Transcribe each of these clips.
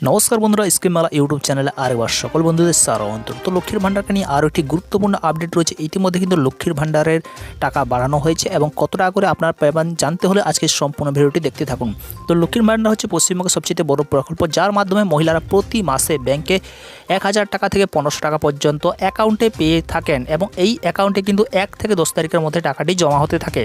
নমস্কার বন্ধুরা, স্কিমমালা ইউটিউব চ্যানেলে আরেকবার সকল বন্ধুদের স্বাগত। তো লক্ষ্মীর ভাণ্ডারকে নিয়ে আরও একটি গুরুত্বপূর্ণ আপডেট রয়েছে। ইতিমধ্যে কিন্তু লক্ষ্মীর ভাণ্ডারের টাকা বাড়ানো হয়েছে এবং কত টাকা করে আপনার পাবেন জানতে হলে আজকে সম্পূর্ণ ভিডিওটি দেখতে থাকুন। তো লক্ষ্মীর ভাণ্ডার হচ্ছে পশ্চিমবঙ্গের সবচেয়ে বড় প্রকল্প, যার মাধ্যমে মহিলারা প্রতি মাসে ব্যাংকে 1000 টাকা থেকে 1500 টাকা পর্যন্ত অ্যাকাউন্টে পেয়ে থাকেন এবং এই অ্যাকাউন্টে কিন্তু 1 থেকে 10 তারিখের মধ্যে টাকাটি জমা হতে থাকে।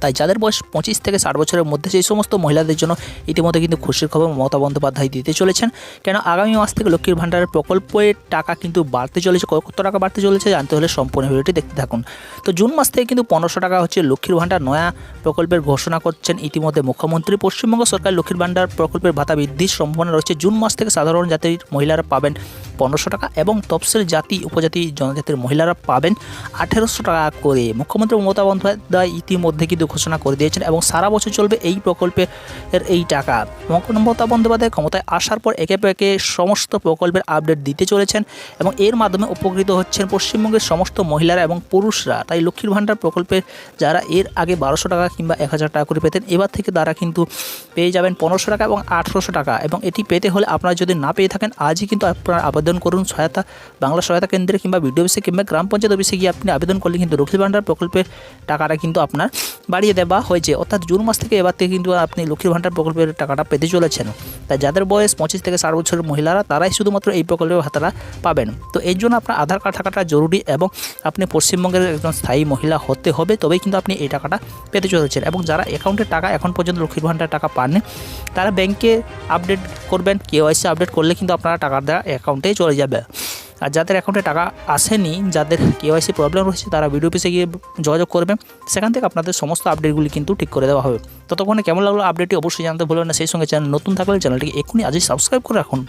তাই যাদের বয়স 25 থেকে 60 বছরের মধ্যে সেই সমস্ত মহিলাদের জন্য ইতিমধ্যে কিন্তু খুশির খবর মমতা বন্দ্যোপাধ্যায় দিতে চলেছেন। কেন আগামী মাস থেকে লক্ষ্মীর ভাণ্ডারের প্রকল্পের টাকা কিন্তু বাড়তে চলেছে। কত টাকা বাড়তে চলেছে জানতে হলে সম্পূর্ণ ভিডিওটি দেখতে থাকুন। তো জুন মাস থেকে কিন্তু 1500 টাকা হচ্ছে লক্ষ্মীর ভাণ্ডার নয়া প্রকল্পের ঘোষণা করছেন ইতিমধ্যে মুখ্যমন্ত্রী। পশ্চিমবঙ্গ সরকার লক্ষ্মীর ভাণ্ডার প্রকল্পের ভাতা বৃদ্ধির সম্ভাবনা রয়েছে। জুন মাস থেকে সাধারণ জাতির মহিলারা পাবেন 1500 টাকা এবং তফসিল জাতি উপজাতি জনজাতির মহিলারা পাবেন 1800 টাকা করে। মুখ্যমন্ত্রী মমতা বন্দ্যোপাধ্যায় ইতিমধ্যে কিন্তু ঘোষণা করে দিয়েছেন এবং সারা বছর চলবে এই প্রকল্পের এই টাকা। মমতা বন্দ্যোপাধ্যায় ক্ষমতায় আসার পর একে একে সমস্ত প্রকল্পের আপডেট দিতে চলেছেন এবং এর মাধ্যমে উপকৃত হচ্ছেন পশ্চিমবঙ্গের সমস্ত মহিলারা এবং পুরুষরা। তাই লক্ষ্মীর ভাণ্ডার প্রকল্পের যারা এর আগে 1200 টাকা কিংবা 1000 টাকা করে পেতেন, এবার থেকে তারা কিন্তু পেয়ে যাবেন 1500 টাকা এবং 1800 টাকা। এবং এটি পেতে হলে আপনারা যদি না পেয়ে থাকেন, আজই কিন্তু আপনারা আবেদন করুন বাংলা সহায়তা কেন্দ্রে কিংবা বিডিও অফিসে কিংবা গ্রাম পঞ্চায়েত অফিসে গিয়ে আপনি আবেদন করলে কিন্তু লক্ষ্মীর ভাণ্ডার প্রকল্পের টাকাটা কিন্তু আপনার বাড়িয়ে দেওয়া হয়েছে। অর্থাৎ জুন মাস থেকে এবার থেকে কিন্তু আপনি লক্ষ্মীর ভাণ্ডার প্রকল্পের টাকাটা পেতে চলেছেন। তাই যাদের বয়স 25 থেকে 60 বছরের মহিলারা তারাই শুধুমাত্র এই প্রকল্পের ভাতাটা পাবেন। তো এর জন্য আপনার আধার কার্ড থাকাটা জরুরি এবং আপনি পশ্চিমবঙ্গের একজন স্থায়ী মহিলা হতে হবে, তবেই কিন্তু আপনি এই টাকাটা পেতে চলেছেন। এবং যারা অ্যাকাউন্টের টাকা এখন পর্যন্ত লক্ষ্মীর ভাণ্ডার টাকা পাননি, তারা ব্যাংকে আপডেট করবেন। কেওয়াইসি আপডেট করলে কিন্তু আপনারা টাকা দেওয়া অ্যাকাউন্টে চলে যাবে। আর যাদের অ্যাকাউন্টে টাকা আসেনি, যাদের কেওয়াইসি প্রবলেম রয়েছে, তারা বিডিও অফিসে গিয়ে যোগাযোগ করবেন। সেখান থেকে আপনাদের সমস্ত আপডেটগুলি কিন্তু ঠিক করে দেওয়া হবে। ততক্ষণে কেমন লাগলো আপডেটটি অবশ্যই জানতে ভুলবেন না। সেই সঙ্গে চ্যানেল নতুন থাকলে চ্যানেলটিকে এখনই আজই সাবস্ক্রাইব করে রাখুন।